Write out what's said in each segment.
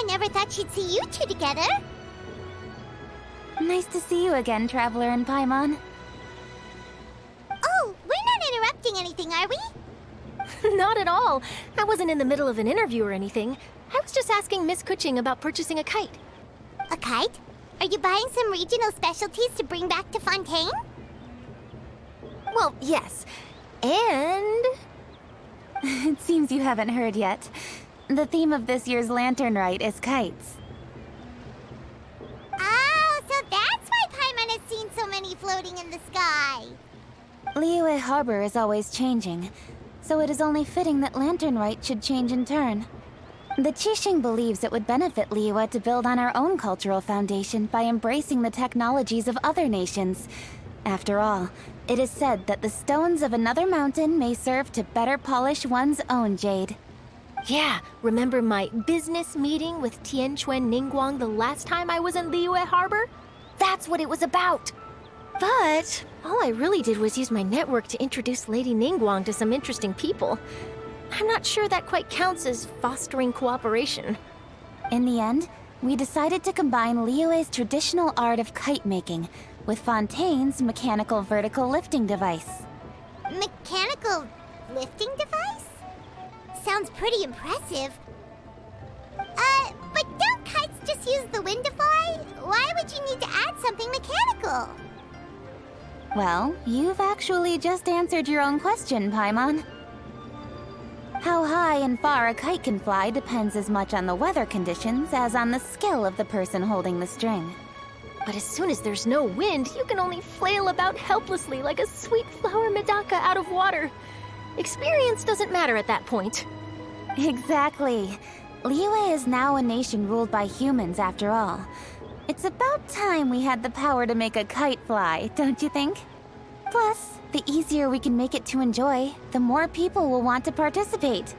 I never thought she'd see you two together. Nice to see you again, Traveler and Paimon. Oh, we're not interrupting anything, are we? Not at all. I wasn't in the middle of an interview or anything. I was just asking Miss Kuching about purchasing a kite. A kite? Are you buying some regional specialties to bring back to Fontaine? Well, yes. And... It seems you haven't heard yet. The theme of this year's Lantern Rite is kites. Oh, so that's why Paimon has seen so many floating in the sky. Liyue Harbor is always changing, so it is only fitting that Lantern Rite should change in turn. The Qixing believes it would benefit Liyue to build on our own cultural foundation by embracing the technologies of other nations. After all, it is said that the stones of another mountain may serve to better polish one's own jade. Yeah, remember my business meeting with Tianquan Ningguang the last time I was in Liyue Harbor? That's what it was about. But all I really did was use my network to introduce Lady Ningguang to some interesting people. I'm not sure that quite counts as fostering cooperation. In the end, we decided to combine Liyue's traditional art of kite making with Fontaine's mechanical vertical lifting device. Mechanical lifting device? Sounds pretty impressive. But don't kites just use the wind to fly? Why would you need to add something mechanical? Well, you've actually just answered your own question, Paimon. How high and far a kite can fly depends as much on the weather conditions as on the skill of the person holding the string. But as soon as there's no wind, you can only flail about helplessly like a sweet flower medaka out of water. Experience doesn't matter at that point. Exactly. Liyue is now a nation ruled by humans, after all. It's about time we had the power to make a kite fly, don't you think? Plus, the easier we can make it to enjoy, the more people will want to participate.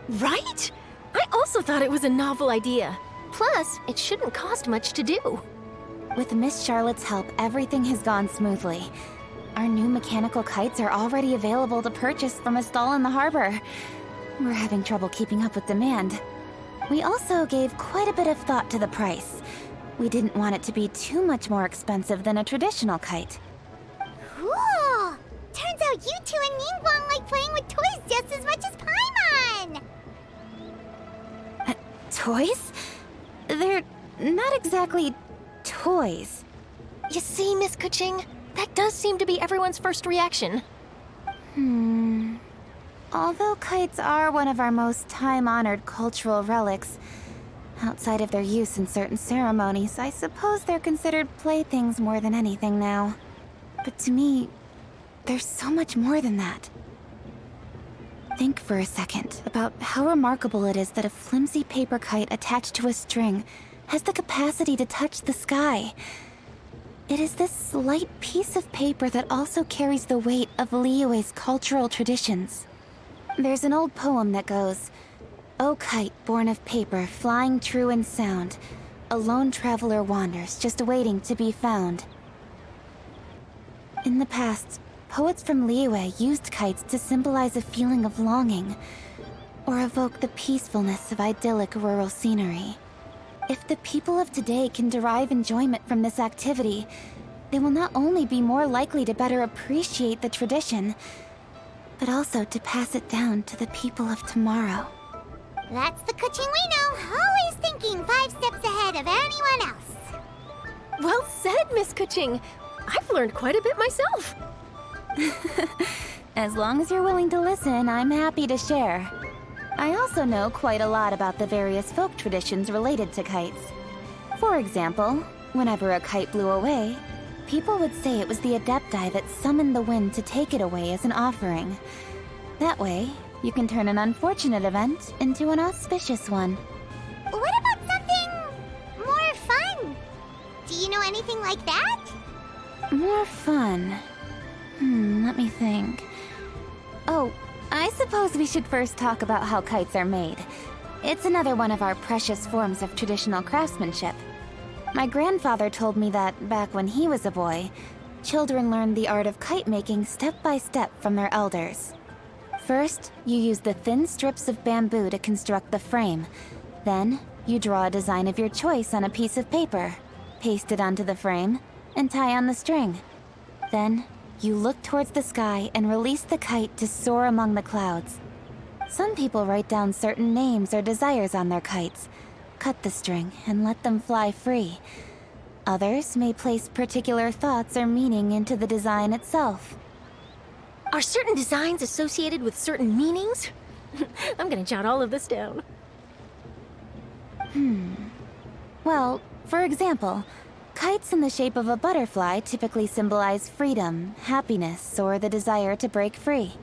Right? I also thought it was a novel idea. Plus, it shouldn't cost much to do. With Miss Charlotte's help, everything has gone smoothly. Our new mechanical kites are already available to purchase from a stall in the harbor. We're having trouble keeping up with demand. We also gave quite a bit of thought to the price. We didn't want it to be too much more expensive than a traditional kite. Cool! Turns out you two and Ningguang like playing with toys just as much as Paimon! Toys? They're not exactly toys. You see, Miss Kuching? That does seem to be everyone's first reaction. Although kites are one of our most time-honored cultural relics, outside of their use in certain ceremonies, I suppose they're considered playthings more than anything now. But to me, there's so much more than that. Think for a second about how remarkable it is that a flimsy paper kite attached to a string has the capacity to touch the sky. It is this light piece of paper that also carries the weight of Liyue's cultural traditions. There's an old poem that goes, "O kite born of paper, flying true and sound, a lone traveler wanders, just waiting to be found." In the past, poets from Liyue used kites to symbolize a feeling of longing, or evoke the peacefulness of idyllic rural scenery. If the people of today can derive enjoyment from this activity, they will not only be more likely to better appreciate the tradition, but also to pass it down to the people of tomorrow. That's the Kuching we know, always thinking 5 steps ahead of anyone else. Well said, Miss Kuching. I've learned quite a bit myself. As long as you're willing to listen, I'm happy to share. I also know quite a lot about the various folk traditions related to kites. For example, whenever a kite blew away, people would say it was the Adepti that summoned the wind to take it away as an offering. That way, you can turn an unfortunate event into an auspicious one. What about something more fun? Do you know anything like that? More fun. Let me think. Oh, I suppose we should first talk about how kites are made. It's another one of our precious forms of traditional craftsmanship. My grandfather told me that, back when he was a boy, children learned the art of kite making step by step from their elders. First, you use the thin strips of bamboo to construct the frame. Then, You draw a design of your choice on a piece of paper, paste it onto the frame, and tie on the string. Then, you look towards the sky and release the kite to soar among the clouds. Some people write down certain names or desires on their kites, cut the string, and let them fly free. Others may place particular thoughts or meaning into the design itself. Are certain designs associated with certain meanings? I'm gonna jot all of this down. Well, for example, kites in the shape of a butterfly typically symbolize freedom, happiness, or the desire to break free.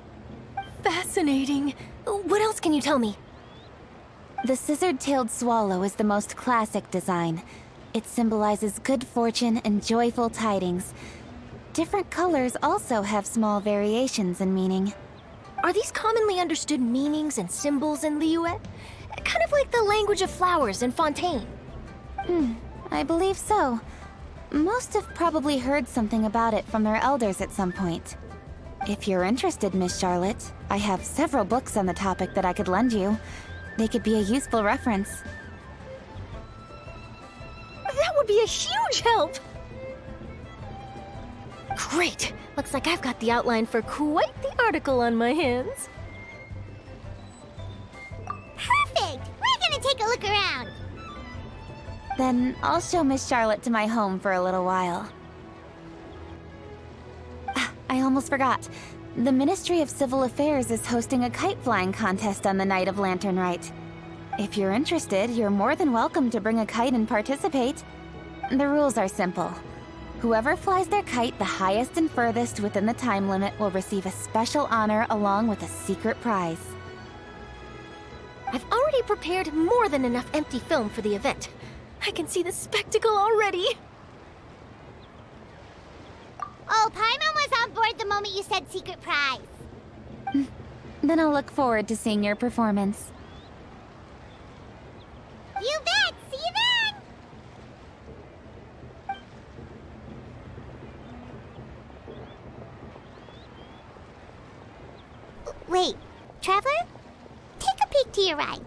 Fascinating. What else can you tell me? The scissored-tailed swallow is the most classic design. It symbolizes good fortune and joyful tidings. Different colors also have small variations in meaning. Are these commonly understood meanings and symbols in Liyue? Kind of like the language of flowers in Fontaine. I believe so. Most have probably heard something about it from their elders at some point. If you're interested, Miss Charlotte, I have several books on the topic that I could lend you. They could be a useful reference. That would be a huge help! Great! Looks like I've got the outline for quite the article on my hands. Perfect! We're gonna take a look around. Then I'll show Miss Charlotte to my home for a little while. I almost forgot. The Ministry of Civil Affairs is hosting a kite flying contest on the night of Lantern Rite. If you're interested, you're more than welcome to bring a kite and participate. The rules are simple. Whoever flies their kite the highest and furthest within the time limit will receive a special honor along with a secret prize. I've already prepared more than enough empty film for the event. I can see the spectacle already. Oh, Paimon was on board the moment you said secret prize. Then I'll look forward to seeing your performance. You bet! See you then! Wait, Traveler? Take a peek to your right.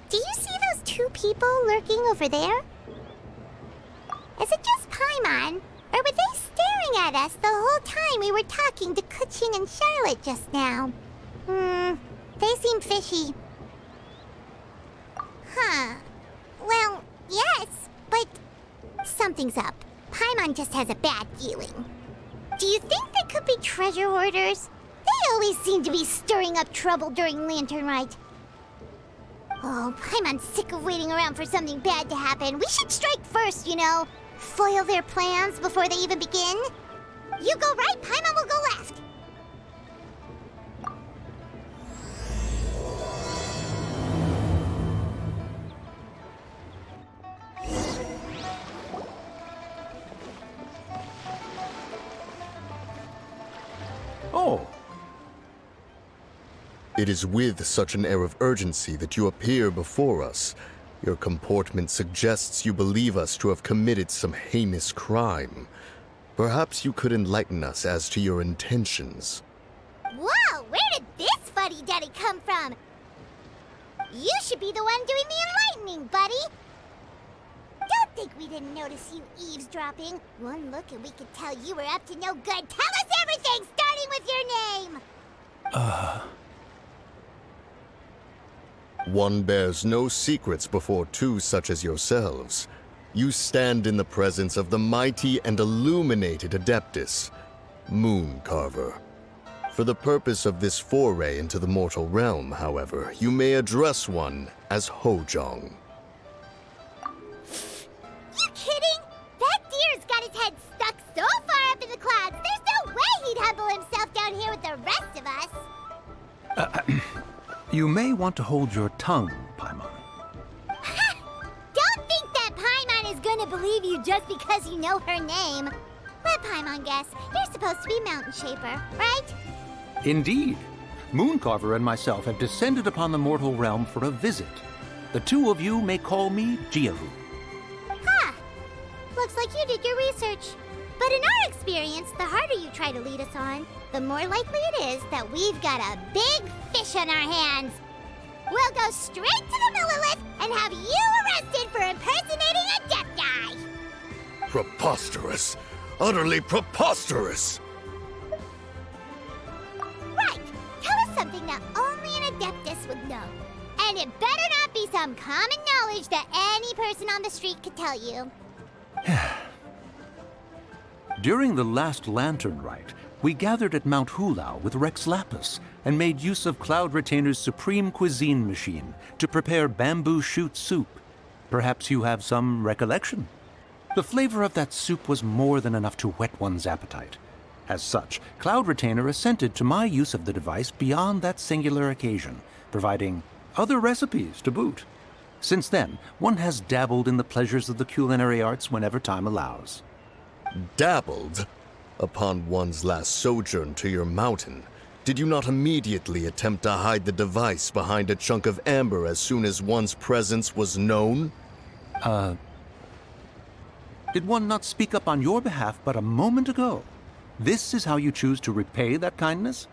Do you see those two people lurking over there? Is it just Paimon? Or were they staring at us the whole time we were talking to Kuching and Charlotte just now? They seem fishy. Huh. Well, yes, but something's up. Paimon just has a bad feeling. Do you think they could be treasure hoarders? They always seem to be stirring up trouble during Lantern Rite. Oh, Paimon's sick of waiting around for something bad to happen. We should strike first, you know. Foil their plans before they even begin. You go right, Paimon will go left. Oh. It is with such an air of urgency that you appear before us. Your comportment suggests you believe us to have committed some heinous crime. Perhaps you could enlighten us as to your intentions. Whoa, where did this fuddy-duddy come from? You should be the one doing the enlightening, buddy. Don't think we didn't notice you eavesdropping. One look and we could tell you were up to no good. Tell us everything, starting with your name. One bears no secrets before two such as yourselves. You stand in the presence of the mighty and illuminated Adeptus, Mooncarver. For the purpose of this foray into the mortal realm, however, you may address one as Hojong. You kidding? That deer's got his head stuck so far up in the clouds, there's no way he'd humble himself down here with the rest of us. You may want to hold your tongue, Paimon. Don't think that Paimon is gonna believe you just because you know her name. Let Paimon guess. You're supposed to be Mountain Shaper, right? Indeed. Mooncarver and myself have descended upon the mortal realm for a visit. The two of you may call me Jiavu. Huh. Looks like you did your research. But in our experience, the harder you try to lead us on, the more likely it is that we've got a big fish on our hands. we'll go straight to the Millilith and have you arrested for impersonating a deaf guy. Preposterous. Utterly preposterous! Right. Tell us something that only an Adeptus would know. And it better not be some common knowledge that any person on the street could tell you. During the last lantern rite, we gathered at Mount Hulau with Rex Lapis and made use of Cloud Retainer's supreme cuisine machine to prepare bamboo shoot soup. Perhaps you have some recollection? The flavor of that soup was more than enough to whet one's appetite. As such, Cloud Retainer assented to my use of the device beyond that singular occasion, providing other recipes to boot. Since then, one has dabbled in the pleasures of the culinary arts whenever time allows. Dabbled? Upon one's last sojourn to your mountain, did you not immediately attempt to hide the device behind a chunk of amber as soon as one's presence was known? Did one not speak up on your behalf but a moment ago? This is how you choose to repay that kindness?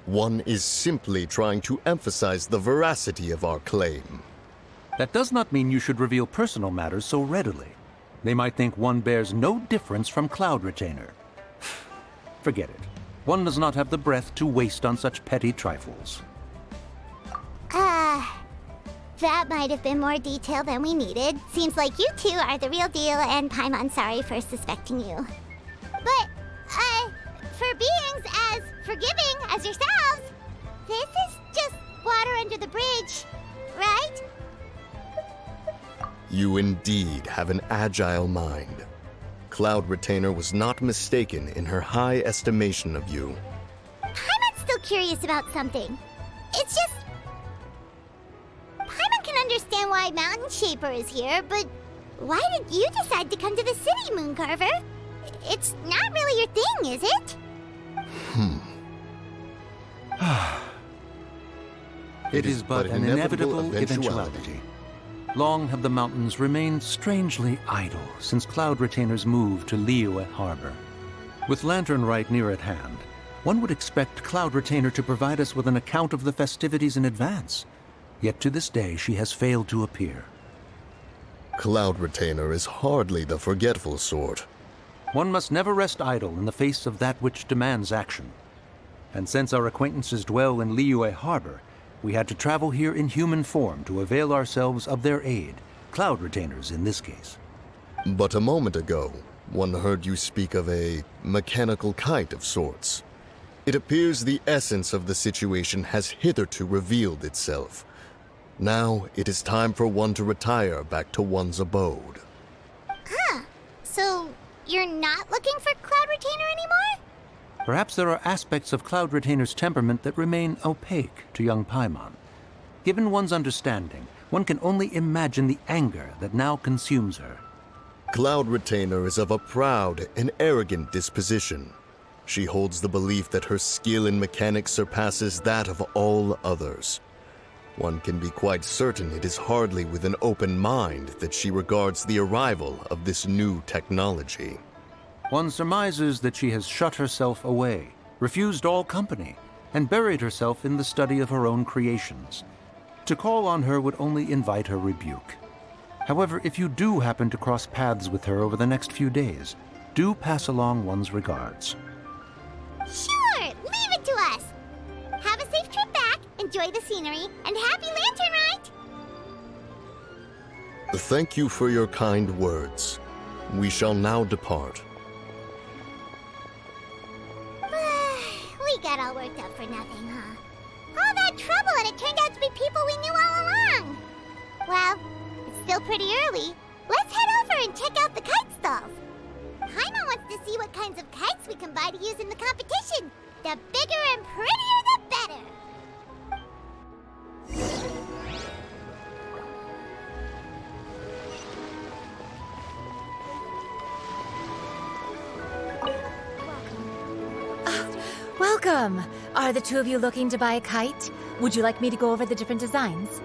One is simply trying to emphasize the veracity of our claim. That does not mean you should reveal personal matters so readily. They might think one bears no difference from Cloud Retainer. Forget it. One does not have the breath to waste on such petty trifles. That might have been more detail than we needed. Seems like you two are the real deal, and Paimon's sorry for suspecting you. But, for beings as forgiving as yourselves, this is just water under the bridge, right? You indeed have an agile mind. Cloud Retainer was not mistaken in her high estimation of you. Paimon's still curious about something. It's just... Paimon can understand why Mountain Shaper is here, but why did you decide to come to the city, Mooncarver? It's not really your thing, is it? It is but an inevitable eventuality. Long have the mountains remained strangely idle since Cloud Retainer's move to Liyue Harbor. With Lantern Rite near at hand, one would expect Cloud Retainer to provide us with an account of the festivities in advance. Yet to this day she has failed to appear. Cloud Retainer is hardly the forgetful sort. One must never rest idle in the face of that which demands action. And since our acquaintances dwell in Liyue Harbor, we had to travel here in human form to avail ourselves of their aid, Cloud Retainers in this case. But a moment ago, one heard you speak of a mechanical kite of sorts. It appears the essence of the situation has hitherto revealed itself. Now it is time for one to retire back to one's abode. So, you're not looking for Cloud Retainer anymore? Perhaps there are aspects of Cloud Retainer's temperament that remain opaque to young Paimon. Given one's understanding, one can only imagine the anger that now consumes her. Cloud Retainer is of a proud and arrogant disposition. She holds the belief that her skill in mechanics surpasses that of all others. One can be quite certain it is hardly with an open mind that she regards the arrival of this new technology. One surmises that she has shut herself away, refused all company, and buried herself in the study of her own creations. To call on her would only invite her rebuke. However, if you do happen to cross paths with her over the next few days, do pass along one's regards. Sure, leave it to us. Have a safe trip back, enjoy the scenery, and happy Lantern Rite! Thank you for your kind words. We shall now depart. We got all worked up for nothing, huh? All that trouble and it turned out to be people we knew all along. Well, it's still pretty early. Let's head over and check out the kite stalls. Paimon wants to see what kinds of kites we can buy to use in the competition. The bigger and prettier, the better. Welcome! Are the two of you looking to buy a kite? Would you like me to go over the different designs?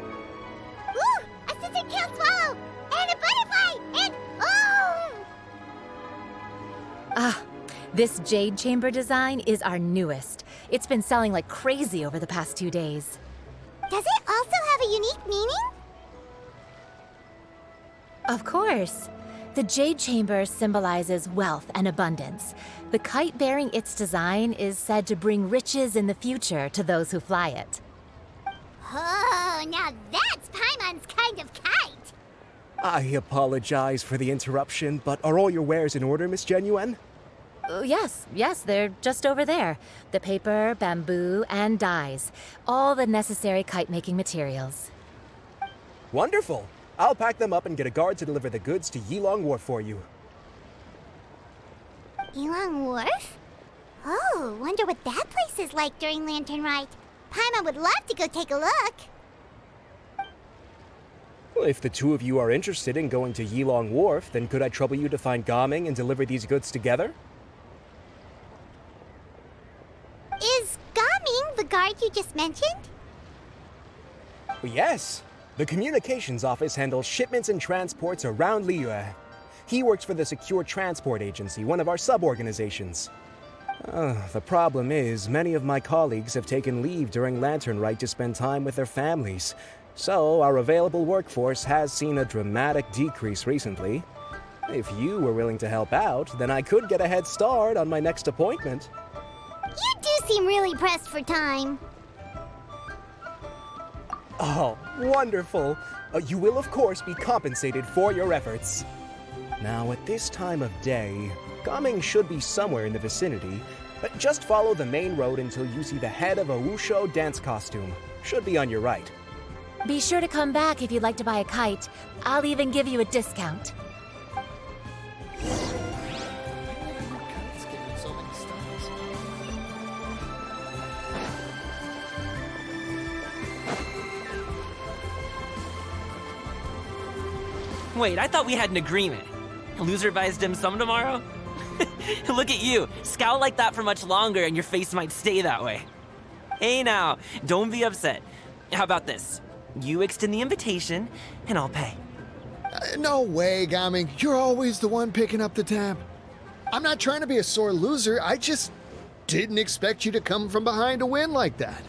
Ooh, a scissor-tail swallow! And a butterfly! And oh! This jade chamber design is our newest. It's been selling like crazy over the past 2 days. Does it a unique meaning? Of course. The Jade Chamber symbolizes wealth and abundance. The kite bearing its design is said to bring riches in the future to those who fly it. Oh, now that's Paimon's kind of kite! I apologize for the interruption, but are all your wares in order, Miss Genuine? Yes, they're just over there. The paper, bamboo, and dyes. All the necessary kite-making materials. Wonderful! I'll pack them up and get a guard to deliver the goods to Yilong Wharf for you. Yilong Wharf? Oh, wonder what that place is like during Lantern Rite. Paimon would love to go take a look. Well, if the two of you are interested in going to Yilong Wharf, then could I trouble you to find Gaming and deliver these goods together? Is Gaming the guard you just mentioned? Well, yes. The communications office handles shipments and transports around Liyue. He works for the Secure Transport Agency, one of our sub-organizations. The problem is, many of my colleagues have taken leave during Lantern Rite to spend time with their families. So, our available workforce has seen a dramatic decrease recently. If you were willing to help out, then I could get a head start on my next appointment. You do seem really pressed for time. Oh, wonderful! You will, of course, be compensated for your efforts. Now, at this time of day, Gaming should be somewhere in the vicinity, but just follow the main road until you see the head of a Wushu dance costume. Should be on your right. Be sure to come back if you'd like to buy a kite. I'll even give you a discount. Wait, I thought we had an agreement. Loser buys dim sum tomorrow? Look at you, scowl like that for much longer and your face might stay that way. Hey now, don't be upset. How about this? You extend the invitation, and I'll pay. No way, Gaming. You're always the one picking up the tab. I'm not trying to be a sore loser. I just didn't expect you to come from behind to win like that.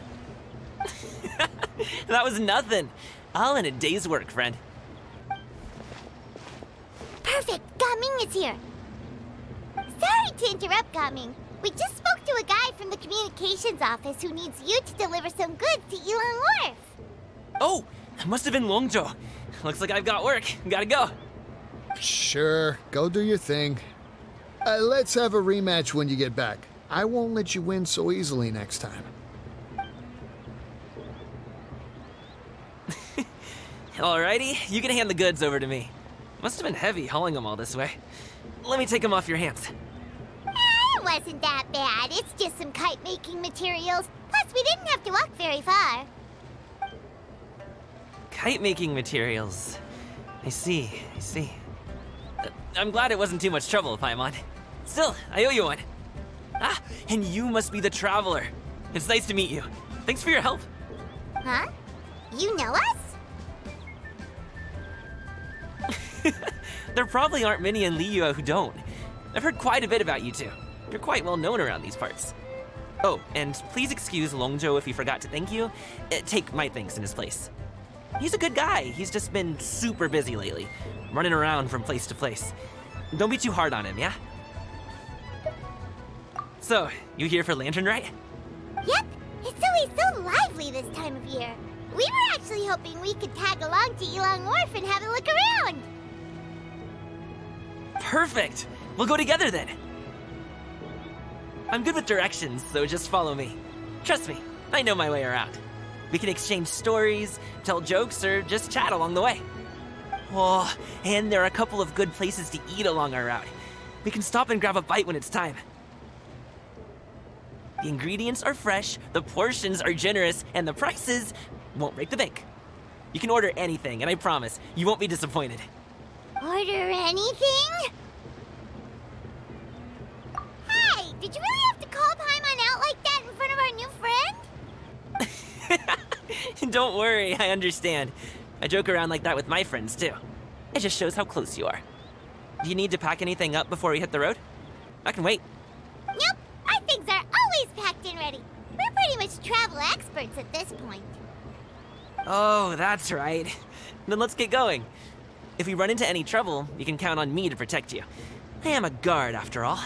That was nothing. All in a day's work, friend. Perfect, Gaming is here. Sorry to interrupt, Gaming. We just spoke to a guy from the communications office who needs you to deliver some goods to Yilong Wharf. Oh, it must have been Longzhou. Looks like I've got work. Gotta go. Sure, go do your thing. Let's have a rematch when you get back. I won't let you win so easily next time. Alrighty, you can hand the goods over to me. Must have been heavy hauling them all this way. Let me take them off your hands. It wasn't that bad. It's just some kite-making materials. Plus, we didn't have to walk very far. Kite-making materials. I see. I'm glad it wasn't too much trouble, Paimon. Still, I owe you one. Ah, and you must be the traveler. It's nice to meet you. Thanks for your help. Huh? You know us? There probably aren't many in Liyue who don't. I've heard quite a bit about you two. You're quite well known around these parts. Oh, and please excuse Longzhou if he forgot to thank you. Take my thanks in his place. He's a good guy. He's just been super busy lately, running around from place to place. Don't be too hard on him, yeah? So, you here for Lantern Rite? Yep. It's always so lively this time of year. We were actually hoping we could tag along to Yilong Wharf and have a look around. Perfect! We'll go together then. I'm good with directions, so just follow me. Trust me, I know my way around. We can exchange stories, tell jokes, or just chat along the way. Oh, and there are a couple of good places to eat along our route. We can stop and grab a bite when it's time. The ingredients are fresh, the portions are generous, and the prices won't break the bank. You can order anything, and I promise, you won't be disappointed. Order anything? Hey, did you really have to call Paimon out like that in front of our new friend? Don't worry, I understand. I joke around like that with my friends, too. It just shows how close you are. Do you need to pack anything up before we hit the road? I can wait. Nope, our things are always packed and ready. We're pretty much travel experts at this point. Oh, that's right. Then let's get going. If we run into any trouble, you can count on me to protect you. I am a guard, after all.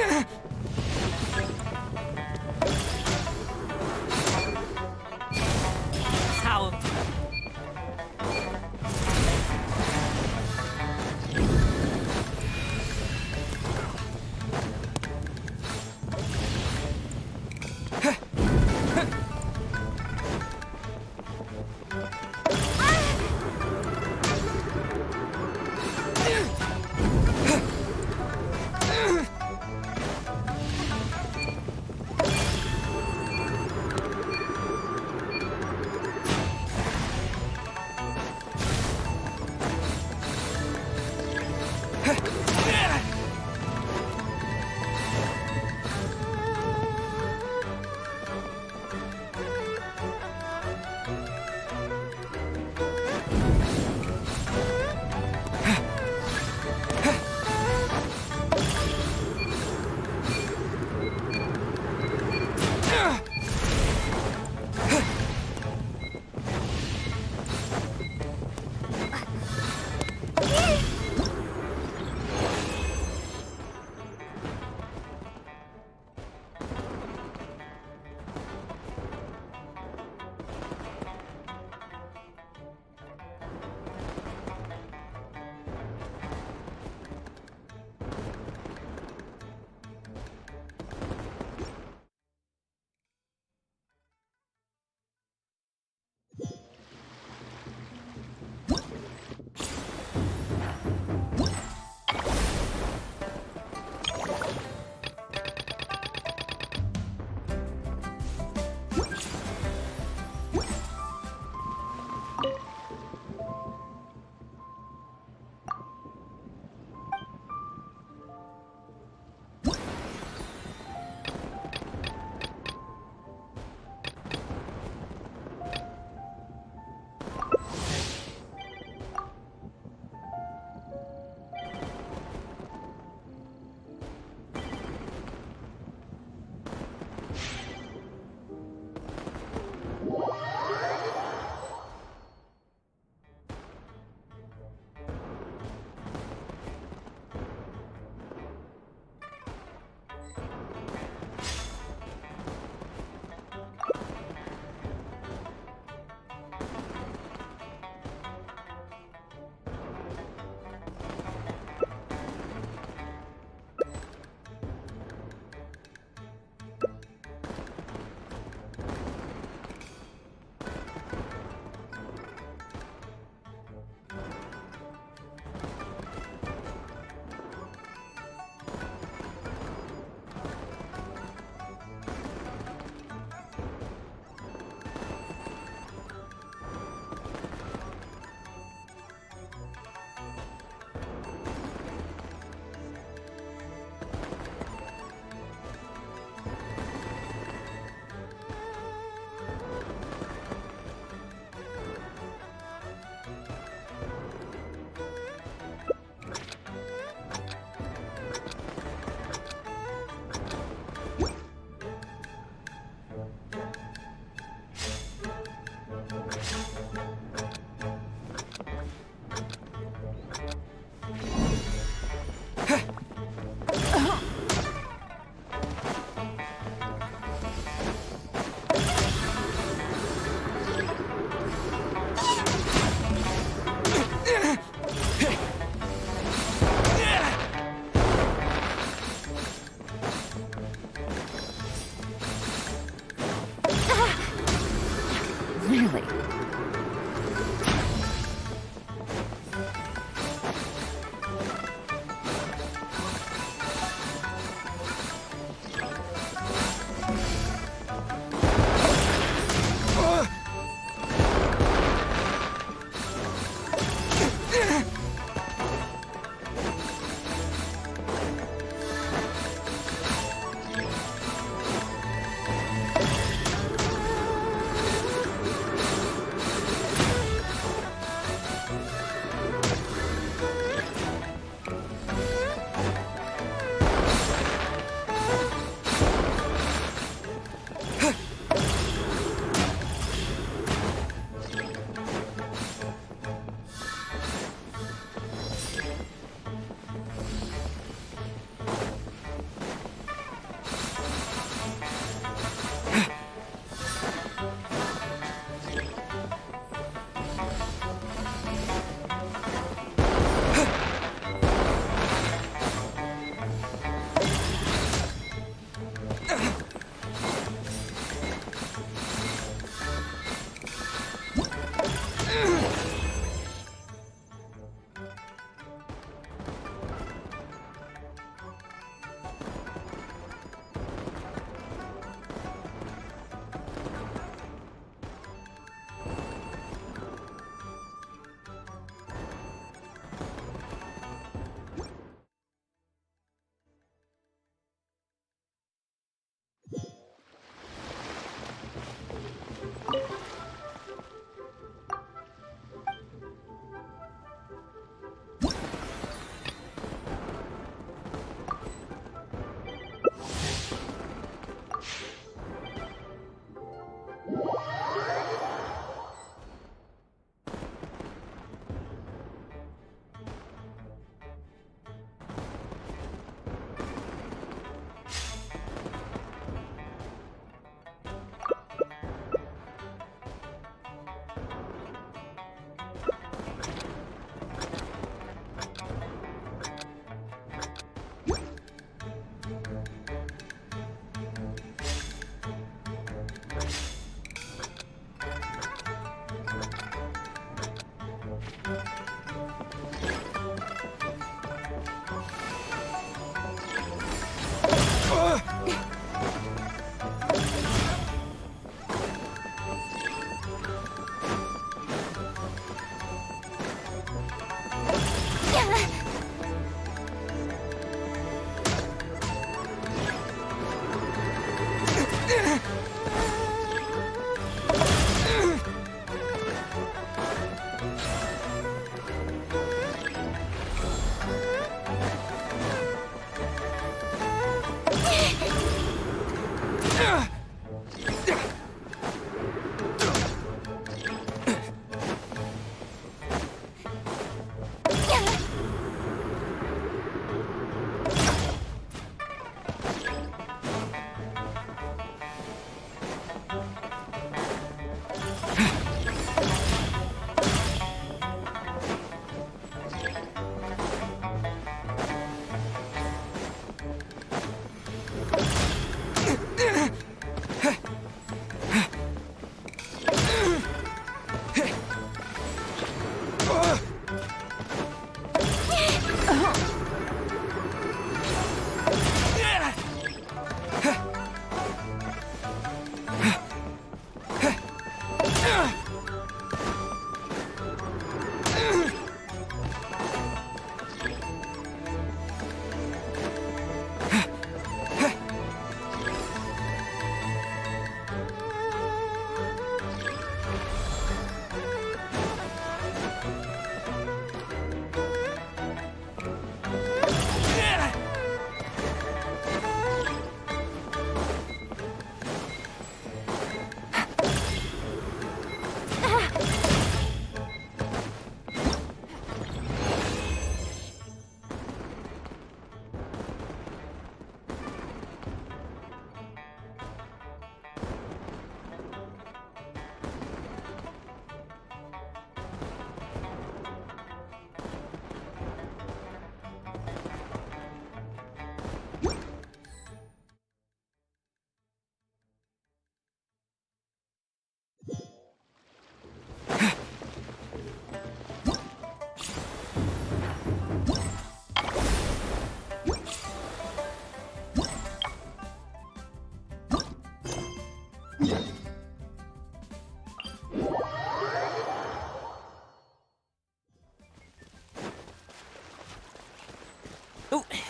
How?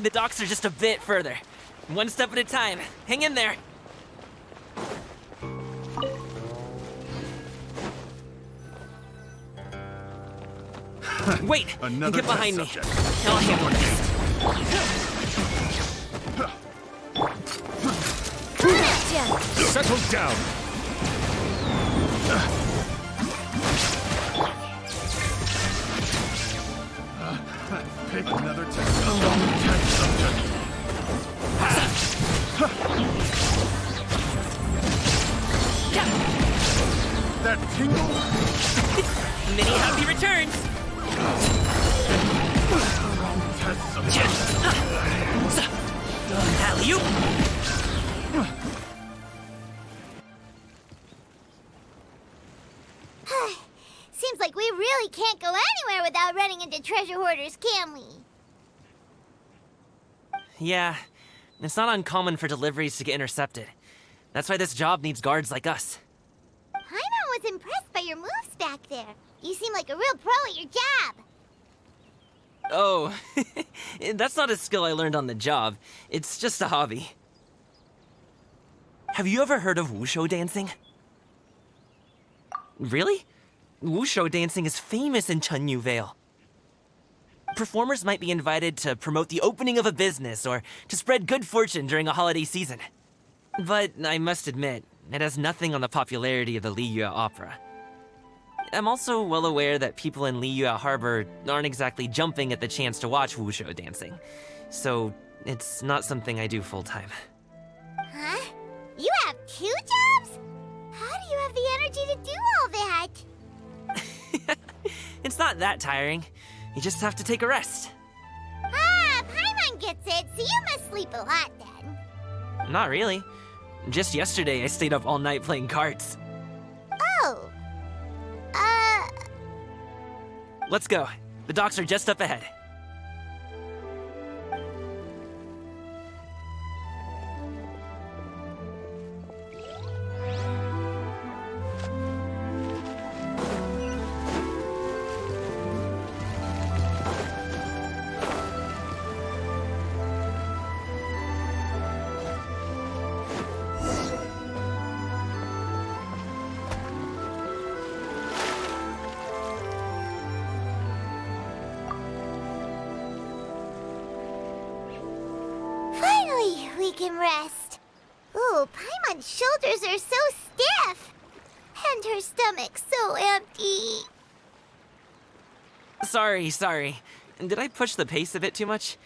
The docks are just a bit further. One step at a time. Hang in there. Wait! Another get behind me. test I'll handle this. Settle down. Pick another test subject. That tingle? Many happy returns! Test subject. Alley-oop! Seems like we really can't go anywhere without running into treasure hoarders, can we? Yeah, it's not uncommon for deliveries to get intercepted. That's why this job needs guards like us. Paimon was impressed by your moves back there. You seem like a real pro at your job. Oh, that's not a skill I learned on the job. It's just a hobby. Have you ever heard of wushu dancing? Really? Wushu dancing is famous in Chunyu Vale. Performers might be invited to promote the opening of a business or to spread good fortune during a holiday season. But I must admit, it has nothing on the popularity of the Liyue Opera. I'm also well aware that people in Liyue Harbor aren't exactly jumping at the chance to watch wushu dancing. So, it's not something I do full-time. Huh? You have 2 jobs? How do you have the energy to do all that? It's not that tiring. You just have to take a rest. Ah, Paimon gets it, so you must sleep a lot then. Not really. Just yesterday, I stayed up all night playing cards. Oh. Let's go. The docks are just up ahead. Finally, we can rest. Ooh, Paimon's shoulders are so stiff. And her stomach so empty. Sorry. Did I push the pace a bit too much?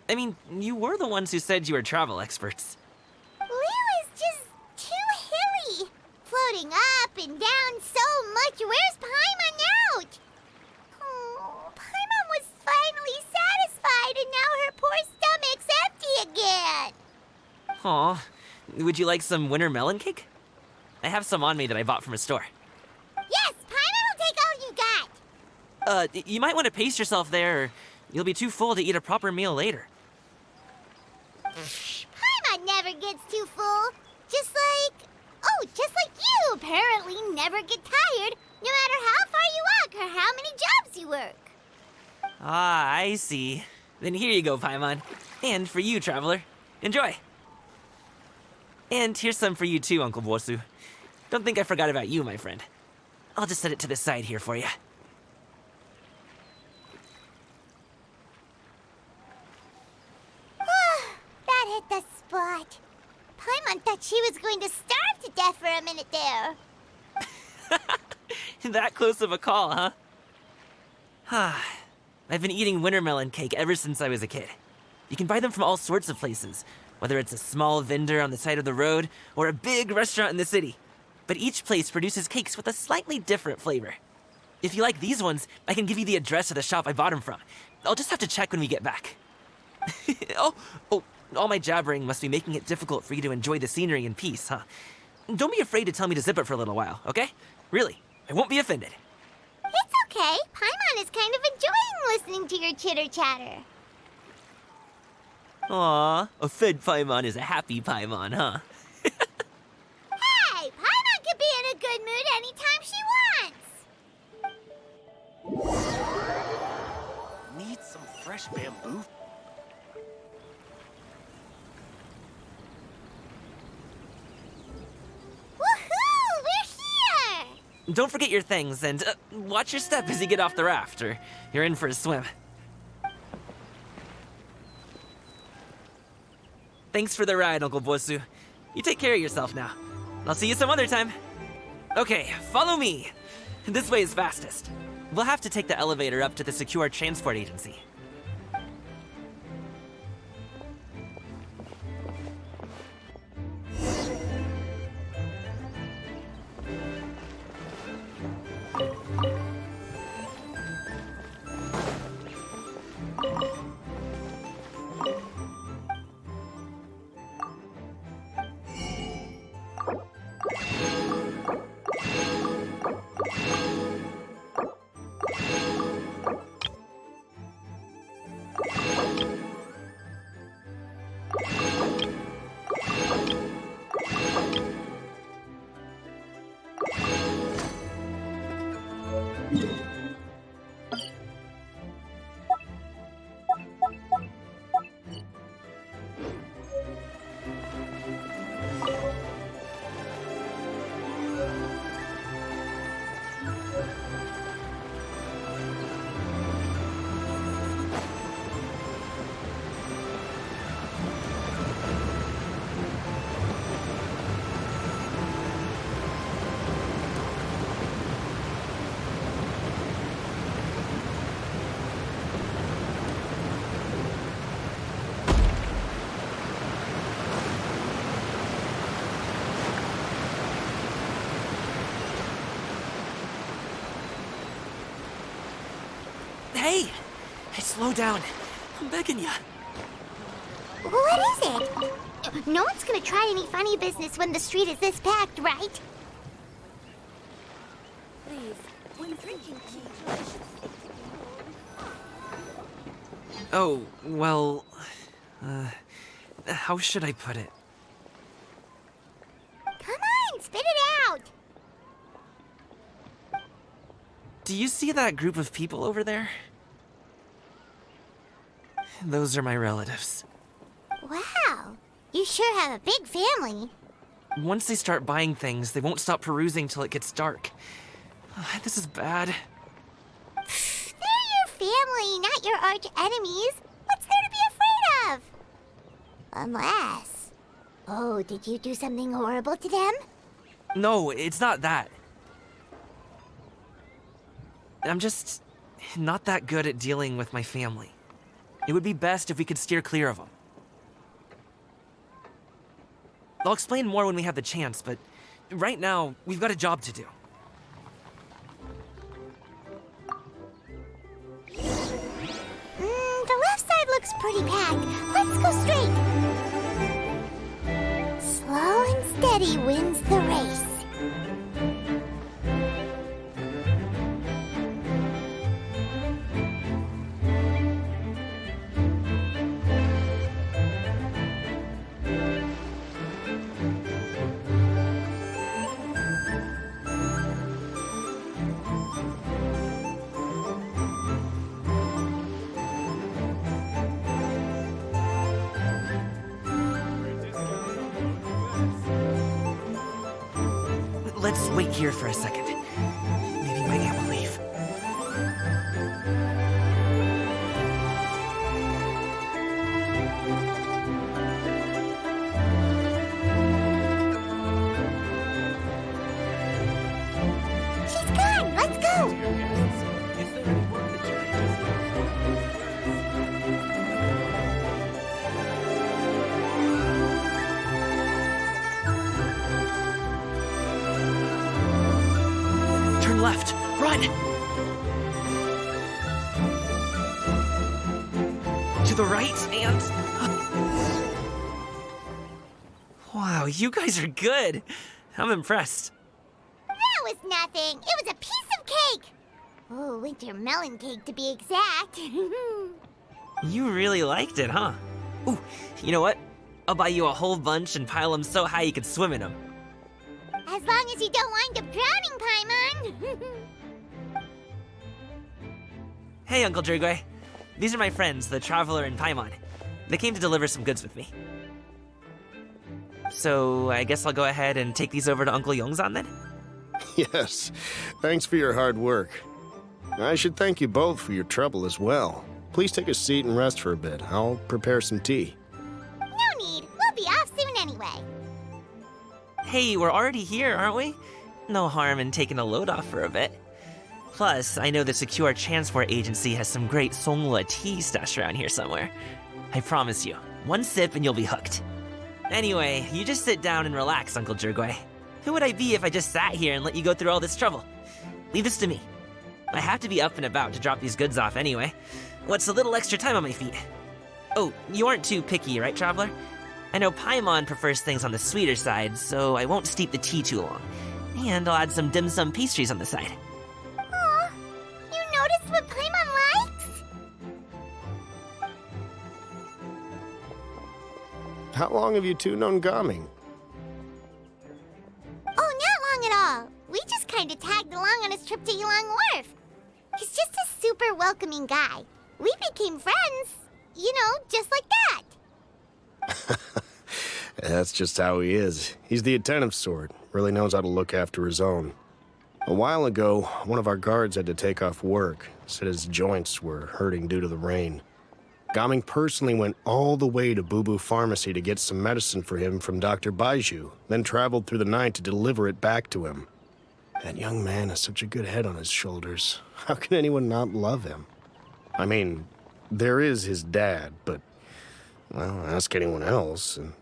I mean, you were the ones who said you were travel experts. Liu is just too hilly. Floating up and down so much. Where's Paimon out? Oh, Paimon was finally satisfied and now her poor stomach's empty again. Aw, would you like some winter melon cake? I have some on me that I bought from a store. Yes, Paimon will take all you got. You might want to pace yourself there, or you'll be too full to eat a proper meal later. Paimon never gets too full. Just like you apparently never get tired, no matter how far you walk or how many jobs you work. Ah, I see. Then here you go, Paimon. And for you, traveler. Enjoy. And here's some for you too, Uncle Bosu. Don't think I forgot about you, my friend. I'll just set it to the side here for you. That hit the spot. Paimon thought she was going to starve to death for a minute there. That close of a call, huh? I've been eating winter melon cake ever since I was a kid. You can buy them from all sorts of places, whether it's a small vendor on the side of the road or a big restaurant in the city. But each place produces cakes with a slightly different flavor. If you like these ones, I can give you the address of the shop I bought them from. I'll just have to check when we get back. Oh, all my jabbering must be making it difficult for you to enjoy the scenery in peace, huh? Don't be afraid to tell me to zip it for a little while, okay? Really, I won't be offended. It's okay. Paimon is kind of enjoying listening to your chitter-chatter. Aw, a fed Paimon is a happy Paimon, huh? Hey, Paimon can be in a good mood anytime she wants. Need some fresh bamboo? don't forget your things, and watch your step as you get off the raft, or you're in for a swim. Thanks for the ride, Uncle Bosu. You take care of yourself now. I'll see you some other time. Okay, follow me. This way is fastest. We'll have to take the elevator up to the secure transport agency. Hey! Hey, slow down. I'm begging you. What is it? No one's gonna try any funny business when the street is this packed, right? Please, when drinking Oh, well... how should I put it? Come on, spit it out! Do you see that group of people over there? Those are my relatives. Wow, you sure have a big family. Once they start buying things, they won't stop perusing till it gets dark. This is bad. They're your family, not your arch enemies. What's there to be afraid of? Unless... Oh, did you do something horrible to them? No, it's not that. I'm just not that good at dealing with my family. It would be best if we could steer clear of them. I'll explain more when we have the chance, but right now, we've got a job to do. The left side looks pretty packed. Let's go straight. Slow and steady wins the race. Let's wait here for a second. Maybe my aunt will leave. She's gone. Let's go. Turn left. Run! To the right and... Wow, you guys are good. I'm impressed. That was nothing. It was a piece of cake. Oh, winter melon cake to be exact. You really liked it, huh? Ooh, you know what? I'll buy you a whole bunch and pile them so high you could swim in them. As long as you don't wind up drowning, Paimon. Hey, Uncle Drigway. These are my friends, the Traveler and Paimon. They came to deliver some goods with me. So, I guess I'll go ahead and take these over to Uncle Yongzan then? Yes, thanks for your hard work. I should thank you both for your trouble as well. Please take a seat and rest for a bit. I'll prepare some tea. No need. We'll be off soon anyway. Hey, we're already here, aren't we? No harm in taking a load off for a bit. Plus, I know the Secure Transport Agency has some great Songhua tea stashed around here somewhere. I promise you, one sip and you'll be hooked. Anyway, you just sit down and relax, Uncle Jirgwe. Who would I be if I just sat here and let you go through all this trouble? Leave this to me. I have to be up and about to drop these goods off anyway. What's a little extra time on my feet? Oh, you aren't too picky, right, Traveler? I know Paimon prefers things on the sweeter side, so I won't steep the tea too long. And I'll add some dim sum pastries on the side. Aw, you noticed what Paimon likes? How long have you two known Gaming? Oh, not long at all. We just kind of tagged along on his trip to Yulong Wharf. He's just a super welcoming guy. We became friends, you know, just like that. That's just how he is. He's the attentive sort. Really knows how to look after his own. A while ago, one of our guards had to take off work. Said his joints were hurting due to the rain. Gaming personally went all the way to Boo Boo Pharmacy to get some medicine for him from Dr. Baiju, then traveled through the night to deliver it back to him. That young man has such a good head on his shoulders. How can anyone not love him? I mean, there is his dad, but, well, ask anyone else, and...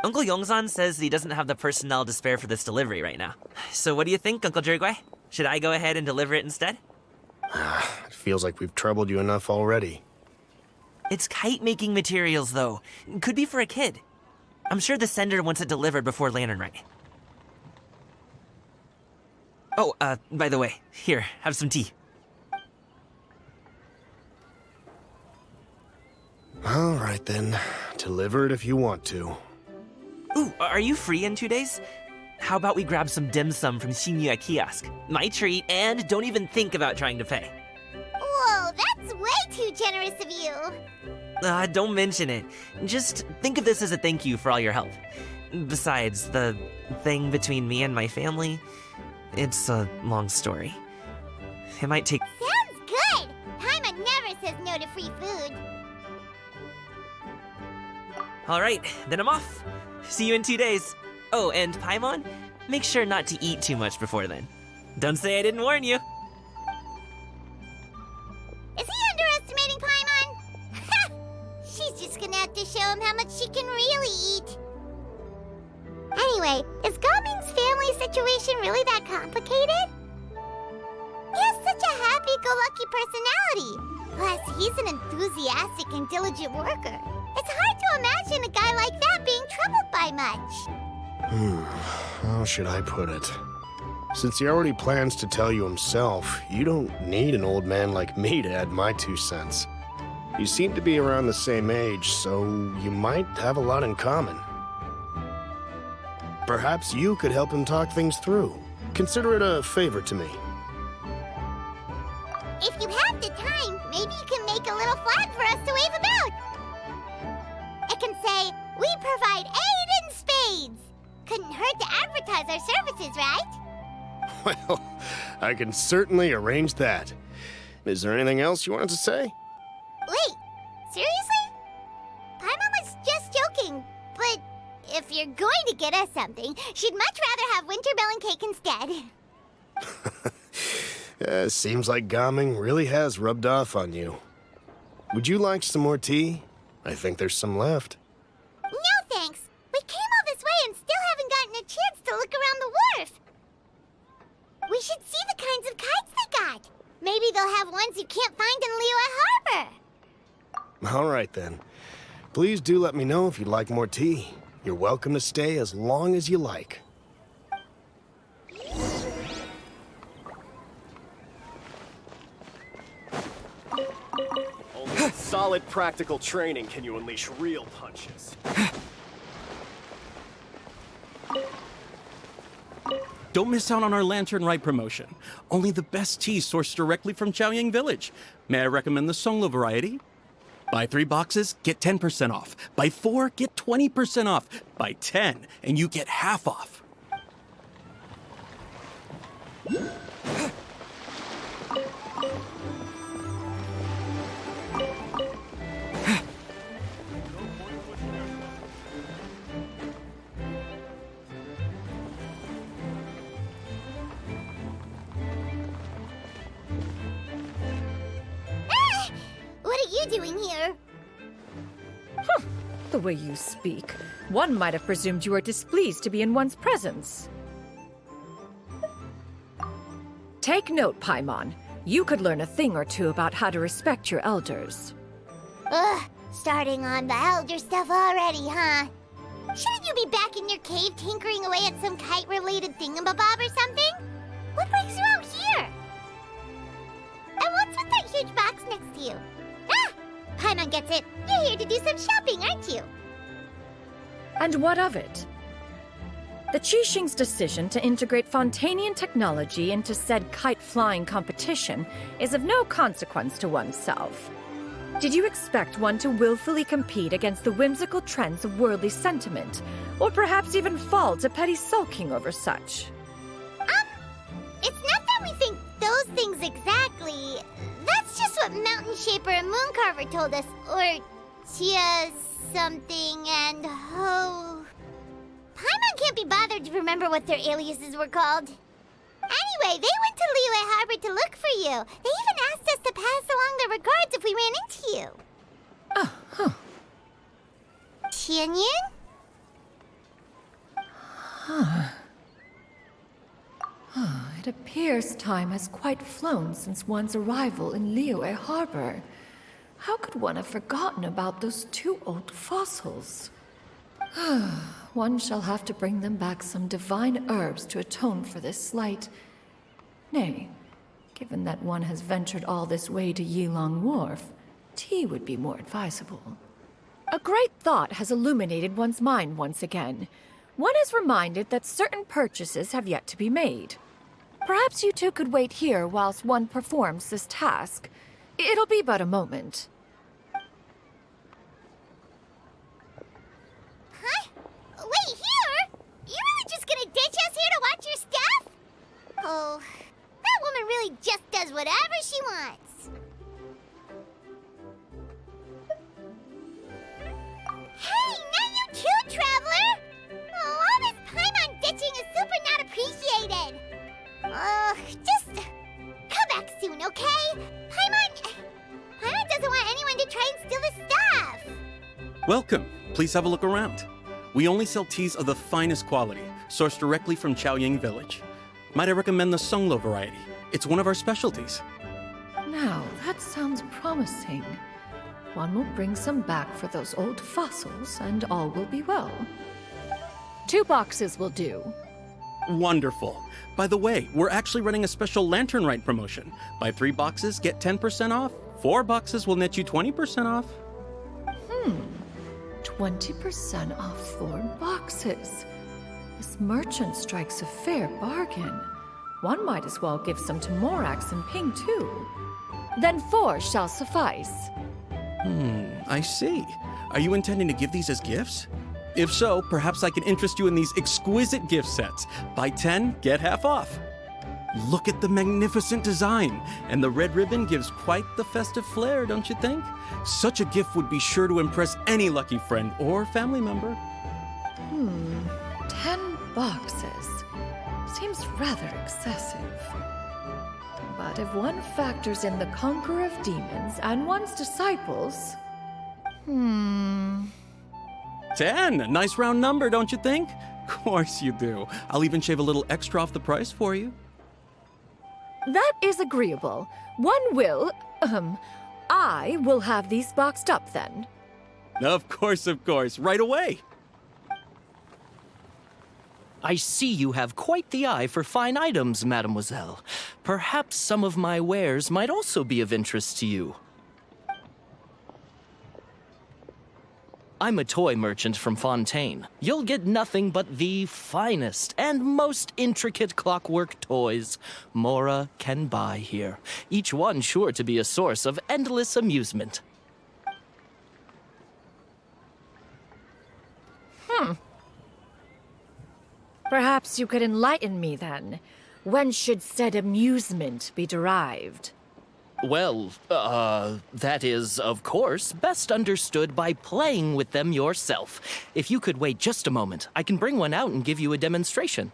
Uncle Yongzan says he doesn't have the personnel to spare for this delivery right now. So what do you think, Uncle Jirgwe? Should I go ahead and deliver it instead? It feels like we've troubled you enough already. It's kite-making materials, though. Could be for a kid. I'm sure the sender wants it delivered before Lantern Rite. Oh, by the way, here, have some tea. All right, then. Deliver it if you want to. Ooh, are you free in 2 days? How about we grab some dim sum from Shinya Kiosk? My treat, and don't even think about trying to pay. Whoa, that's way too generous of you. Don't mention it. Just think of this as a thank you for all your help. Besides, the thing between me and my family, it's a long story. It might take... Sounds good. Paimon never says no to free food. All right, then I'm off. See you in 2 days. Oh, and Paimon, make sure not to eat too much before then. Don't say I didn't warn you. Is he underestimating Paimon? She's just gonna have to show him how much she can really eat. Anyway, is Gaming's family situation really that complicated? He has such a happy-go-lucky personality. Plus, he's an enthusiastic and diligent worker. It's hard to imagine a guy like that being troubled by much. How should I put it? Since he already plans to tell you himself, you don't need an old man like me to add my 2 cents. You seem to be around the same age, so you might have a lot in common. Perhaps you could help him talk things through. Consider it a favor to me. If you have the time, maybe you can make a little flag for us to wave about. It can say, "We provide aid in spades." Couldn't hurt to advertise our services, right? Well, I can certainly arrange that. Is there anything else you wanted to say? Wait, seriously? Paimon was just joking, but if you're going to get us something, she'd much rather have winter melon cake instead. Seems like Gaming really has rubbed off on you. Would you like some more tea? I think there's some left. No thanks. We came all this way and still haven't gotten a chance to look around the wharf. We should see the kinds of kites they got. Maybe they'll have ones you can't find in Liyue Harbor. All right, then. Please do let me know if you'd like more tea. You're welcome to stay as long as you like. Only with solid practical training can you unleash real punches. Don't miss out on our Lantern Rite promotion. Only the best tea sourced directly from Chaoyang Village. May I recommend the Songlo variety? Buy 3 boxes, get 10% off. Buy 4, get 20% off. Buy 10, and you get half off. What are you doing here? The way you speak, one might have presumed you were displeased to be in one's presence. Take note, Paimon. You could learn a thing or two about how to respect your elders. Ugh, starting on the elder stuff already, huh? Shouldn't you be back in your cave tinkering away at some kite-related thingamabob or something? What brings you out here? And what's with that huge box next to you? Ah! Paimon gets it. You're here to do some shopping, aren't you? And what of it? The Qixing's decision to integrate Fontanian technology into said kite-flying competition is of no consequence to oneself. Did you expect one to willfully compete against the whimsical trends of worldly sentiment, or perhaps even fall to petty sulking over such? It's not that we think those things exactly. That's just what Mountain Shaper and Mooncarver told us, or Chia something and Ho. Paimon can't be bothered to remember what their aliases were called. Anyway, they went to Liyue Harbor to look for you. They even asked us to pass along their regards if we ran into you. Oh, huh. Tianyin? It appears time has quite flown since one's arrival in Liyue Harbor. How could one have forgotten about those two old fossils? One shall have to bring them back some divine herbs to atone for this slight. Nay, given that one has ventured all this way to Yilong Wharf, tea would be more advisable. A great thought has illuminated one's mind once again. One is reminded that certain purchases have yet to be made. Perhaps you two could wait here whilst one performs this task. It'll be but a moment. Huh? Wait, here? You really just gonna ditch us here to watch your stuff? Oh, that woman really just does whatever she wants. Hey, not you too, Traveler! Oh, all this Paimon ditching is super not appreciated. Just come back soon, okay? Paimon doesn't want anyone to try and steal his stuff. Welcome. Please have a look around. We only sell teas of the finest quality, sourced directly from Chaoying Village. Might I recommend the Songlo variety? It's one of our specialties. Now, that sounds promising. One will bring some back for those old fossils, and all will be well. 2 boxes will do. Wonderful. By the way, we're actually running a special Lantern Rite promotion. Buy 3 boxes, get 10% off. 4 boxes will net you 20% off. 20% off 4 boxes. This merchant strikes a fair bargain. One might as well give some to Morax and Ping, too. Then 4 shall suffice. I see. Are you intending to give these as gifts? If so, perhaps I can interest you in these exquisite gift sets. Buy 10, get half off. Look at the magnificent design, and the red ribbon gives quite the festive flair, don't you think? Such a gift would be sure to impress any lucky friend or family member. 10 boxes. Seems rather excessive. But if one factors in the Conqueror of Demons and one's disciples... 10! Nice round number, don't you think? Of course you do. I'll even shave a little extra off the price for you. That is agreeable. One will... I will have these boxed up then. Of course, right away. I see you have quite the eye for fine items, mademoiselle. Perhaps some of my wares might also be of interest to you. I'm a toy merchant from Fontaine. You'll get nothing but the finest and most intricate clockwork toys Mora can buy here. Each one sure to be a source of endless amusement. Perhaps you could enlighten me then. Whence should said amusement be derived? Well, that is, of course, best understood by playing with them yourself. If you could wait just a moment, I can bring one out and give you a demonstration.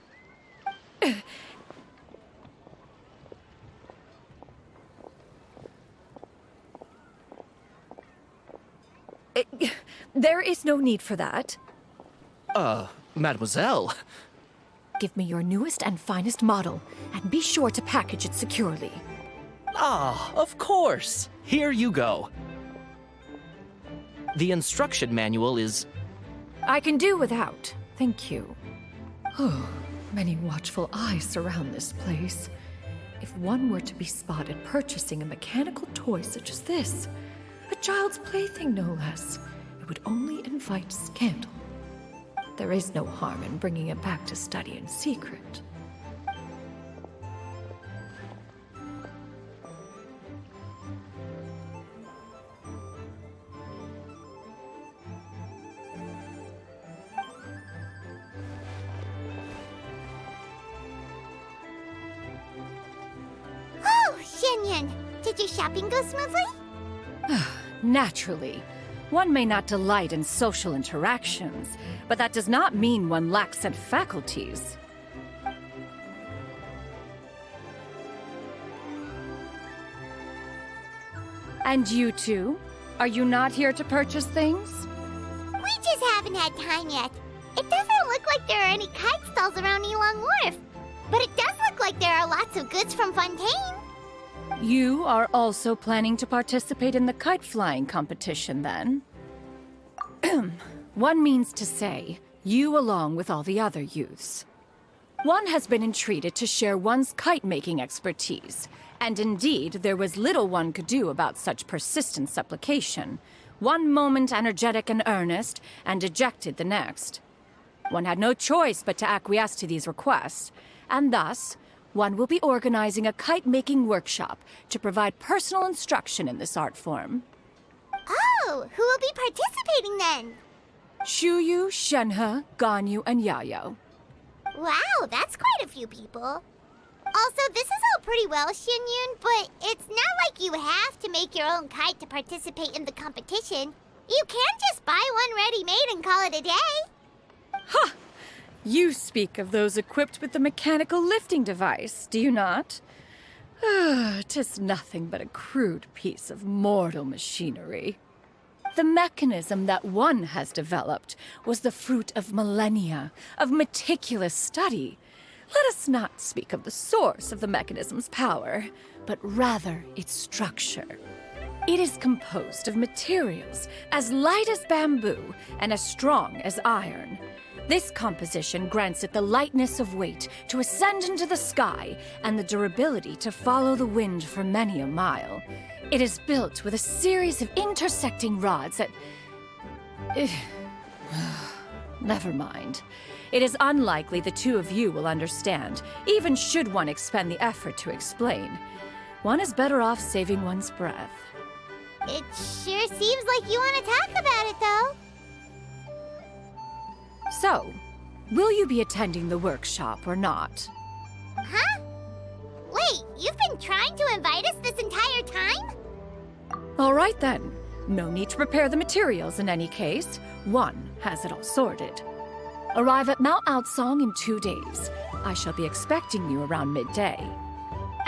There is no need for that. Mademoiselle. Give me your newest and finest model, and be sure to package it securely. Ah, of course. Here you go. The instruction manual is... I can do without, thank you. Oh, many watchful eyes surround this place. If one were to be spotted purchasing a mechanical toy such as this, a child's plaything no less, it would only invite scandal. There is no harm in bringing it back to study in secret. Oh, Shenyan, did your shopping go smoothly? Naturally. One may not delight in social interactions, but that does not mean one lacks in faculties. And you two? Are you not here to purchase things? We just haven't had time yet. It doesn't look like there are any kite stalls around Elong Wharf, but it does look like there are lots of goods from Fontaine. You are also planning to participate in the kite flying competition, then? One means to say, you along with all the other youths. One has been entreated to share one's kite-making expertise, and indeed there was little one could do about such persistent supplication. One moment energetic and earnest, and dejected the next. One had no choice but to acquiesce to these requests, and thus, one will be organizing a kite-making workshop to provide personal instruction in this art form. Oh, who will be participating then? Shuyu, Shenhe, Ganyu, and Yayo. Wow, that's quite a few people. Also, this is all pretty well, Xinyun, but it's not like you have to make your own kite to participate in the competition. You can just buy one ready-made and call it a day. Ha! You speak of those equipped with the mechanical lifting device, do you not? 'Tis nothing but a crude piece of mortal machinery. The mechanism that one has developed was the fruit of millennia of meticulous study. Let us not speak of the source of the mechanism's power, but rather its structure. It is composed of materials as light as bamboo and as strong as iron. This composition grants it the lightness of weight to ascend into the sky and the durability to follow the wind for many a mile. It is built with a series of intersecting rods that... Never mind. It is unlikely the two of you will understand, even should one expend the effort to explain. One is better off saving one's breath. It sure seems like you want to talk about it, though. So, will you be attending the workshop or not? Huh? Wait, you've been trying to invite us this entire time? All right then. No need to prepare the materials in any case. One has it all sorted. Arrive at Mount Outsong in 2 days. I shall be expecting you around midday.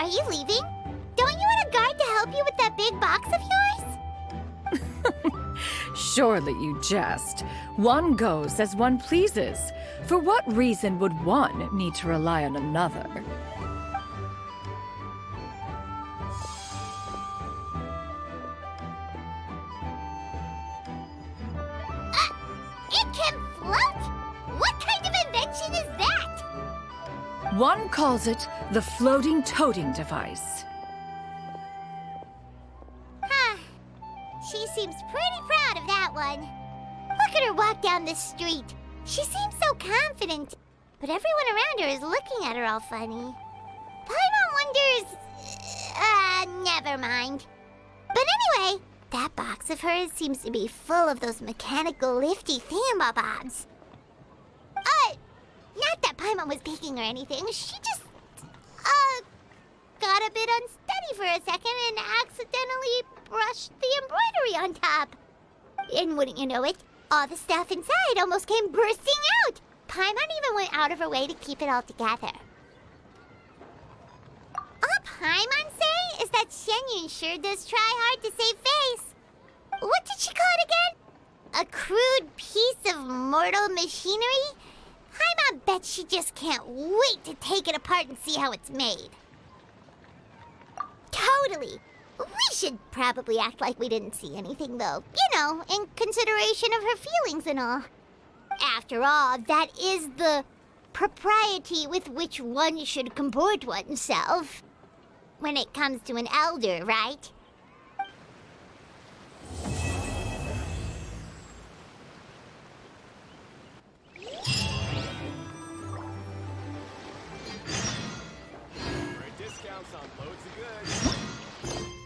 Are you leaving? Don't you want a guard to help you with that big box of yours? Surely you jest. One goes as one pleases. For what reason would one need to rely on another? It can float? What kind of invention is that? One calls it the floating toting device. Huh. She seems pretty proud of that one. Look at her walk down the street. She seems so confident. But everyone around her is looking at her all funny. Paimon wonders... never mind. But anyway, that box of hers seems to be full of those mechanical lifty thingamabobs. Not that Paimon was picking or anything. She just... got a bit unsteady for a second and accidentally brushed the embroidery on top. And wouldn't you know it, all the stuff inside almost came bursting out. Paimon even went out of her way to keep it all together. All Paimon say is that Shenyun sure does try hard to save face. What did she call it again? A crude piece of mortal machinery? Paimon bets she just can't wait to take it apart and see how it's made. Totally. We should probably act like we didn't see anything, though. You know, in consideration of her feelings and all. After all, that is the propriety with which one should comport oneself. When it comes to an elder, right? Great discounts on loads of goods.